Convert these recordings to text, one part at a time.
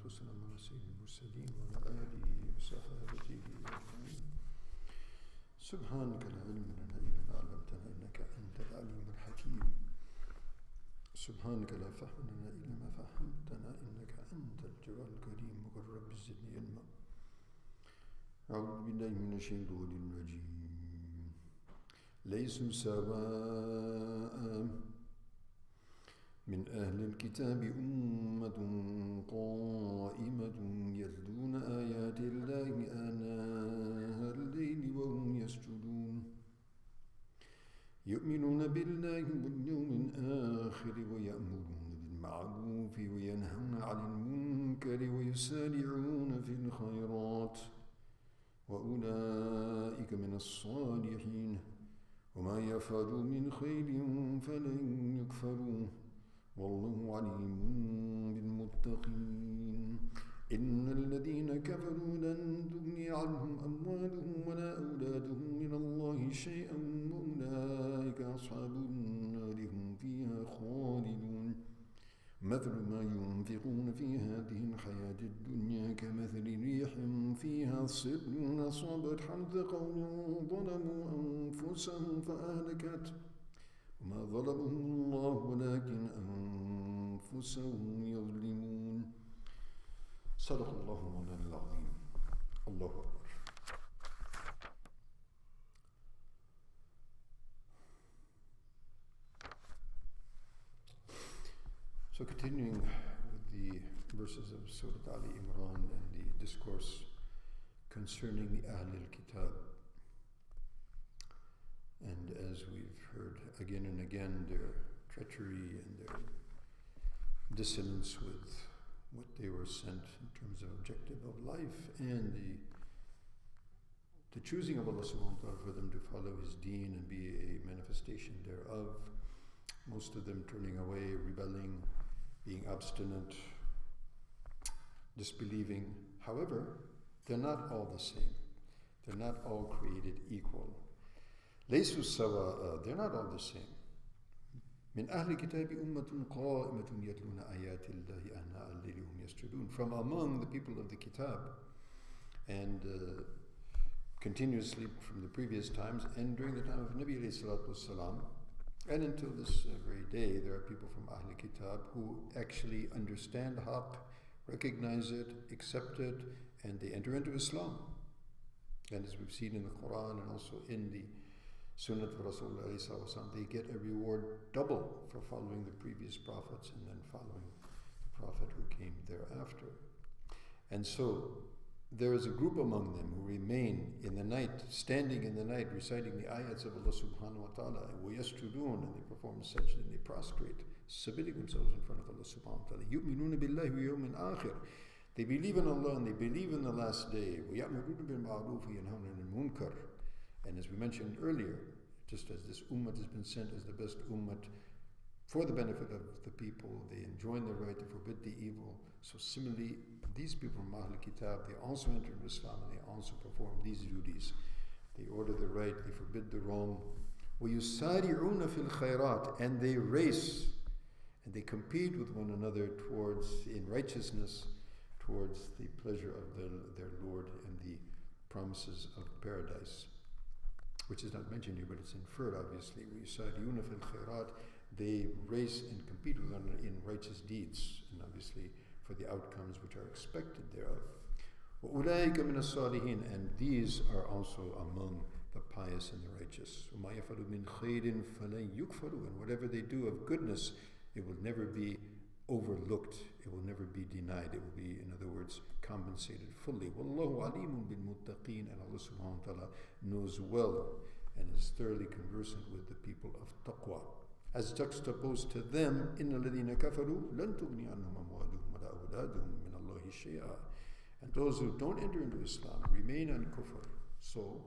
والسلام على سيد المرسلين وعلى آله وصحابته أجمعين. سبحانك لا علم لنا إلا ما علمتنا إنك أنت العليم الحكيم. سبحانك لا فهم لنا إلا ما فهمتنا إنك أنت الجواد الكريم. وقل رب زدني علما. أعوذ بالله من الشيطان الرجيم. ليسوا سواء من أهل الكتاب أمة قائمة يتلون آيات الله آناء الليل وهم يسجدون يؤمنون بالله واليوم الآخر ويأمرون بالمعروف وينهون عن المنكر ويسارعون في الخيرات وأولئك من الصالحين وما يفعلوا من خير فلن يكفروه والله عليم بالمتقين. إن الذين كفروا لن تغني عنهم أموالهم ولا أولادهم من الله شيئا وأولئك أصحاب النار هم فيها خالدون. مثل ما ينفقون في هذه الحياة الدنيا كمثل ريح فيها صر أصابت حرث قوم ظلموا أنفسهم فأهلكت وما ظلمهم الله ولكن أنفسهم يظلمون. صدق الله مولانا العظيم. الله أكبر. So continuing with the verses of Surah Ali Imran and the discourse concerning the Ahl al-Kitab. And as we've heard again and again, their treachery and their dissonance with what they were sent in terms of objective of life and the choosing of Allah subhanahu wa ta'ala for them to follow His deen and be a manifestation thereof. Most of them turning away, rebelling, being obstinate, disbelieving. However, they're not all the same. They're not all created equal. ليسوا سواء, they're not all the same. من أهل الكتاب أمة قائمة يتلون آيات الله آناء الليل وهم يسجدون. From among the people of the Kitab, and continuously from the previous times and during the time of Nabi alayhi salatu wassalam, and until this very day, there are people from Ahl Kitab who actually understand Haqq, recognize it, accept it, and they enter into Islam. And as we've seen in the Quran and also in the Sunnah of Rasulullah, they get a reward double for following the previous prophets and then following the prophet who came thereafter. And so there is a group among them who remain in the night, standing in the night, reciting the ayats of Allah subhanahu wa ta'ala, وَيَسْجُدُونَ, and they perform sajda and they prostrate, submitting themselves in front of Allah subhanahu wa ta'ala. يُؤْمِنُونَ بِاللَّهِ وَيَوْمٍ آخِرٍ, they believe in Allah and they believe in the last day. وَيَأْمُرُونَ بِالْمَعْرُوفِ وَيَنْهَوْنَ عَنِ الْمُنكَرِ. And as we mentioned earlier, just as this ummah has been sent as the best ummah for the benefit of the people, they enjoin the right to forbid the evil. So similarly, these people from Ahl Kitab, they also enter into Islam and they also perform these duties. They order the right, they forbid the wrong. وَيُسَارِعُونَ فِي الْخَيْرَاتِ, and they race and they compete with one another towards, in righteousness, towards the pleasure of their Lord and the promises of paradise, which is not mentioned here, but it's inferred obviously. وَيُسَارِعُونَ فِي الْخَيْرَاتِ, they race and compete with one another in righteous deeds, and obviously for the outcomes which are expected thereof. وَأُولَٰئِكَ مِنَ الصَّالِحِينَ, and these are also among the pious and the righteous. وَمَا يَفْعَلُوا مِنْ خَيْرٍ فَلَنْ يُكْفَرُوا, and whatever they do of goodness, it will never be overlooked, it will never be denied, it will be, in other words, compensated fully. وَاللَّهُ عَلِيمٌ بِالْمُتَّقِينَ, and Allah subhanahu wa ta'ala knows well and is thoroughly conversant with the people of taqwa. As juxtaposed to them, إِنَّ الَّذِينَ كَفَرُوا لَن تُغْنِيَ عَنْهُمْ أَمْوَالُهُم وَلَا أَوْلَادُهُم مِّنَ اللَّهِ شَيْئًا. And those who don't enter into Islam remain on kufr. So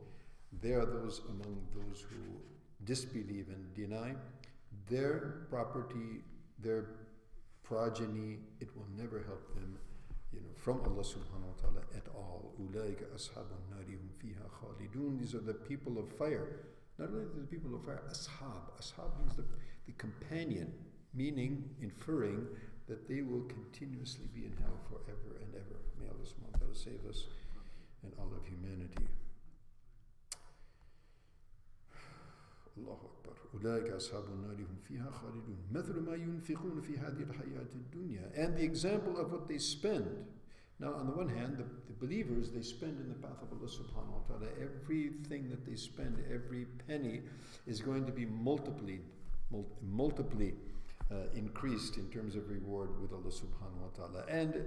they are those among those who disbelieve and deny. Their property, their progeny, it will never help them, from Allah subhanahu wa ta'ala at all. أُولَٰئِكَ أَصْحَابُ النَّارِ هُمْ فِيهَا خَالِدُونَ. These are the people of fire. Not only the people of fire, ashab. Ashab means the companion, meaning, inferring that they will continuously be in hell forever and subhanahu wa ta'ala save us and all of humanity. Allahu Akbar. أولئك أصحاب النار هم فيها خالدون مثل ما ينفقون في هذه الحياة الدنيا. And the example of what they spend. Now, on the one hand, the believers, they spend in the path of Allah subhanahu wa ta'ala. Everything that they spend, every penny, is going to be multiply increased in terms of reward with Allah subhanahu wa ta'ala. And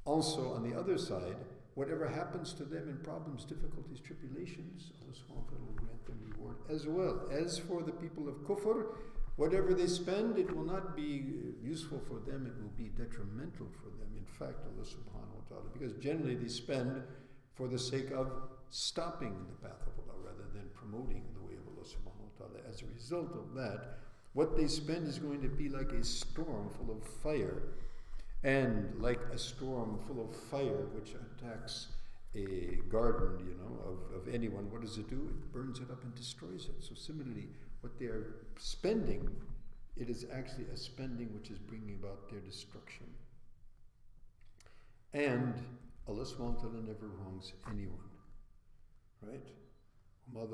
also, on the other side, whatever happens to them in problems, difficulties, tribulations, Allah subhanahu wa ta'ala will grant them reward as well. As for the people of kufr, whatever they spend, it will not be useful for them, it will be detrimental for them. In fact, Allah subhanahu wa ta'ala, because generally they spend for the sake of stopping the path of Allah rather than promoting the way of Allah subhanahu wa ta'ala. As a result of that, what they spend is going to be like a storm full of fire. And like a storm full of fire which attacks a garden, of anyone, what does it do? It burns it up and destroys it. So similarly, what they are spending, it is actually a spending which is bringing about their destruction. And Allah subhanahu wa ta'ala never wrongs anyone. Right? Allah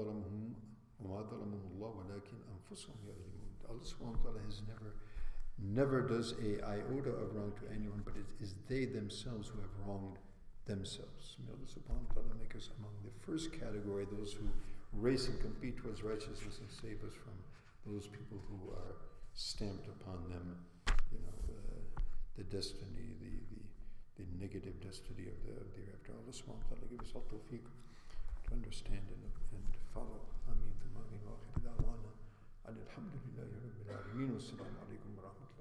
subhanahu wa ta'ala has never does a iota of wrong to anyone, but it is they themselves who have wronged themselves. May Allah subhanahu wa ta'ala make us among the first category, those who race and compete towards righteousness, and save us from those people who are stamped upon them, the destiny, the negative destiny of the hereafter. Allah subhanahu wa ta'ala give us all tawfiq to understand and follow. Ameen. Alhamdulillahi Rabbil Alameen. Wassalamu alaikum wa rahmatullahi.